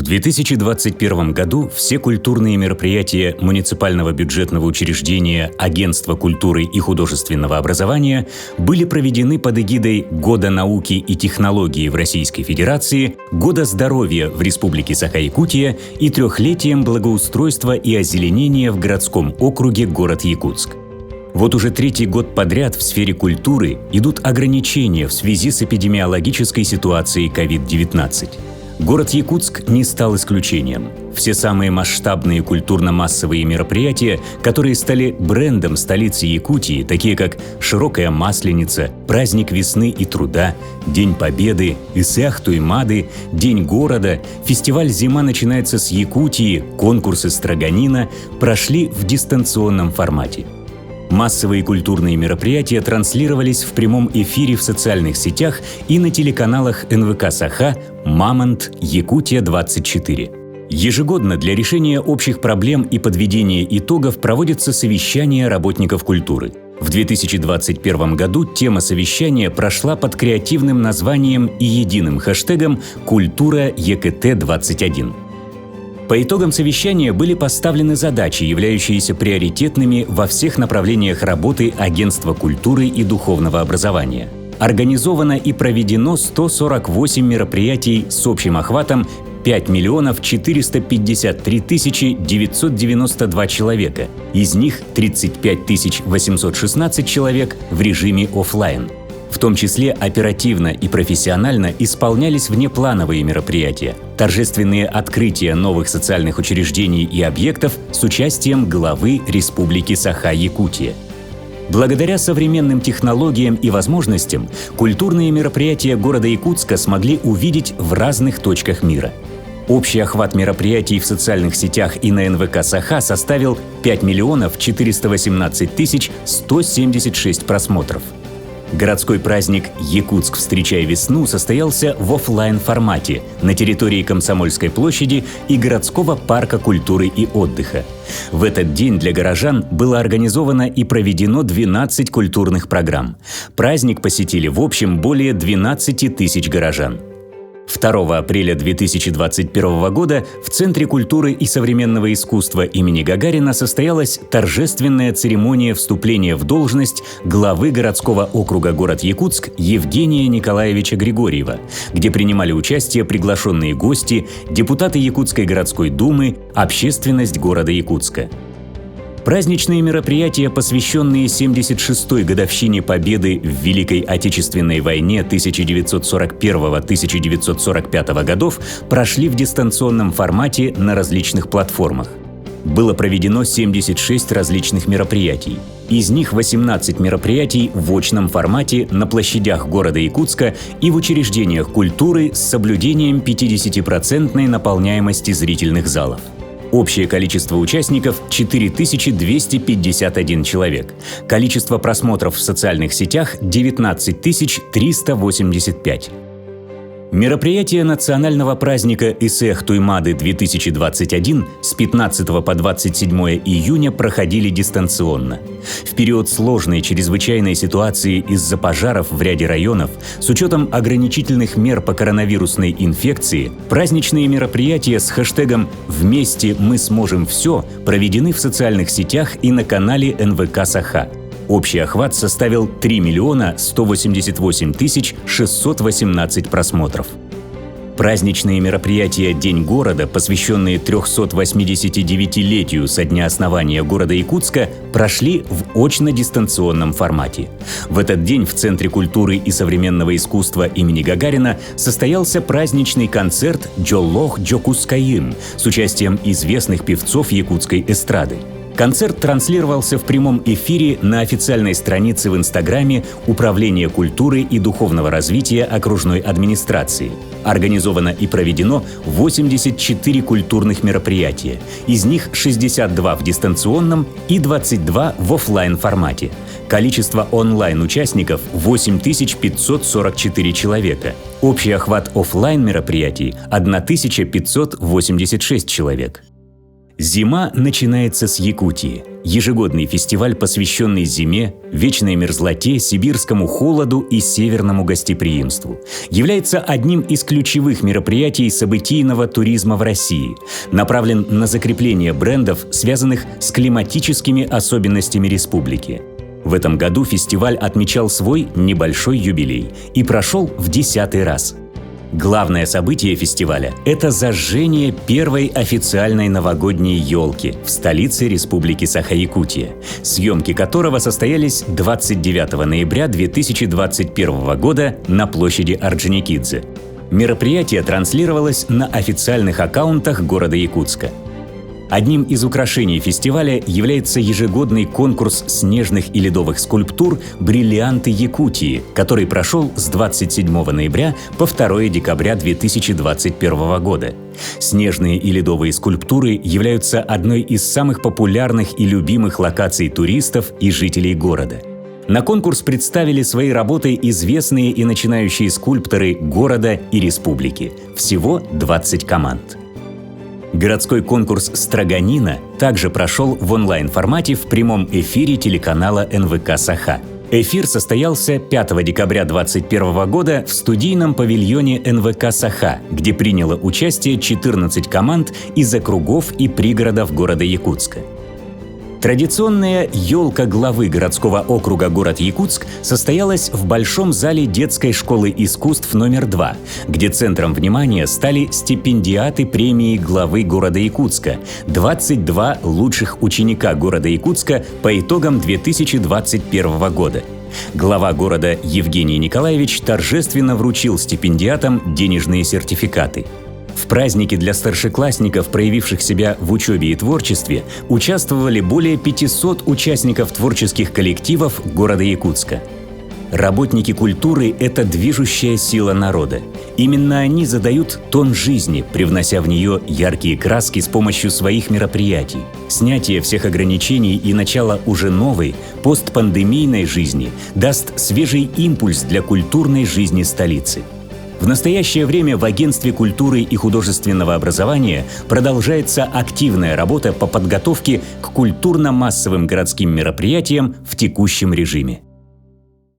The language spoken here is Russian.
В 2021 году все культурные мероприятия муниципального бюджетного учреждения Агентства культуры и художественного образования были проведены под эгидой Года науки и технологии в Российской Федерации, Года здоровья в Республике Саха-Якутия и трехлетием благоустройства и озеленения в городском округе город Якутск. Вот уже третий год подряд в сфере культуры идут ограничения в связи с эпидемиологической ситуацией COVID-19. Город Якутск не стал исключением. Все самые масштабные культурно-массовые мероприятия, которые стали брендом столицы Якутии, такие как Широкая Масленица, Праздник весны и труда, День Победы, Исеах Туймады, День города, фестиваль «Зима начинается с Якутии», конкурсы строганина, прошли в дистанционном формате. Массовые культурные мероприятия транслировались в прямом эфире в социальных сетях и на телеканалах НВК «Саха», «Мамонт», «Якутия-24». Ежегодно для решения общих проблем и подведения итогов проводятся совещания работников культуры. В 2021 году тема совещания прошла под креативным названием и единым хэштегом «Культура ЕКТ-21». По итогам совещания были поставлены задачи, являющиеся приоритетными во всех направлениях работы Агентства культуры и духовного образования. Организовано и проведено 148 мероприятий с общим охватом 5 453 992 человека, из них 35 816 человек в режиме офлайн. В том числе оперативно и профессионально исполнялись внеплановые мероприятия, торжественные открытия новых социальных учреждений и объектов с участием главы Республики Саха-Якутия. Благодаря современным технологиям и возможностям культурные мероприятия города Якутска смогли увидеть в разных точках мира. Общий охват мероприятий в социальных сетях и на НВК «Саха» составил 5 418 176 просмотров. Городской праздник «Якутск. Встречай весну» состоялся в офлайн-формате на территории Комсомольской площади и городского парка культуры и отдыха. В этот день для горожан было организовано и проведено 12 культурных программ. Праздник посетили в общем более 12 тысяч горожан. 2 апреля 2021 года в Центре культуры и современного искусства имени Гагарина состоялась торжественная церемония вступления в должность главы городского округа город Якутск Евгения Николаевича Григорьева, где принимали участие приглашенные гости, депутаты Якутской городской думы, общественность города Якутска. Праздничные мероприятия, посвященные 76-й годовщине Победы в Великой Отечественной войне 1941-1945 годов, прошли в дистанционном формате на различных платформах. Было проведено 76 различных мероприятий. Из них 18 мероприятий в очном формате на площадях города Якутска и в учреждениях культуры с соблюдением 50% наполняемости зрительных залов. Общее количество участников – 4251 человек. Количество просмотров в социальных сетях – 19 385. Мероприятия национального праздника Исеах Туймады 2021 с 15 по 27 июня проходили дистанционно. В период сложной чрезвычайной ситуации из-за пожаров в ряде районов, с учетом ограничительных мер по коронавирусной инфекции, праздничные мероприятия с хэштегом «Вместе мы сможем все» проведены в социальных сетях и на канале НВК «Саха». Общий охват составил 3 188 618 просмотров. Праздничные мероприятия «День города», посвященные 389-летию со дня основания города Якутска, прошли в очно-дистанционном формате. В этот день в Центре культуры и современного искусства имени Гагарина состоялся праздничный концерт «Джоллох Джокускаим» с участием известных певцов якутской эстрады. Концерт транслировался в прямом эфире на официальной странице в Инстаграме Управления культуры и духовного развития окружной администрации. Организовано и проведено 84 культурных мероприятия, из них 62 в дистанционном и 22 в офлайн формате. Количество онлайн-участников – 8544 человека. Общий охват офлайн мероприятий – 1586 человек. Зима начинается с Якутии. Ежегодный фестиваль, посвященный зиме, вечной мерзлоте, сибирскому холоду и северному гостеприимству, является одним из ключевых мероприятий событийного туризма в России, направлен на закрепление брендов, связанных с климатическими особенностями республики. В этом году фестиваль отмечал свой небольшой юбилей и прошел в 10-й раз. Главное событие фестиваля – это зажжение первой официальной новогодней елки в столице Республики Саха-Якутия, съемки которого состоялись 29 ноября 2021 года на площади Орджоникидзе. Мероприятие транслировалось на официальных аккаунтах города Якутска. Одним из украшений фестиваля является ежегодный конкурс снежных и ледовых скульптур «Бриллианты Якутии», который прошел с 27 ноября по 2 декабря 2021 года. Снежные и ледовые скульптуры являются одной из самых популярных и любимых локаций туристов и жителей города. На конкурс представили свои работы известные и начинающие скульпторы города и республики. Всего 20 команд. Городской конкурс «Строганина» также прошел в онлайн-формате в прямом эфире телеканала НВК «Саха». Эфир состоялся 5 декабря 2021 года в студийном павильоне НВК «Саха», где приняло участие 14 команд из округов и пригородов города Якутска. Традиционная елка главы городского округа город Якутск состоялась в Большом зале детской школы искусств номер 2, где центром внимания стали стипендиаты премии главы города Якутска, 22 лучших ученика города Якутска по итогам 2021 года. Глава города Евгений Николаевич торжественно вручил стипендиатам денежные сертификаты. В празднике для старшеклассников, проявивших себя в учебе и творчестве, участвовали более 500 участников творческих коллективов города Якутска. Работники культуры – это движущая сила народа. Именно они задают тон жизни, привнося в нее яркие краски с помощью своих мероприятий. Снятие всех ограничений и начало уже новой, постпандемийной жизни даст свежий импульс для культурной жизни столицы. В настоящее время в Агентстве культуры и художественного образования продолжается активная работа по подготовке к культурно-массовым городским мероприятиям в текущем режиме.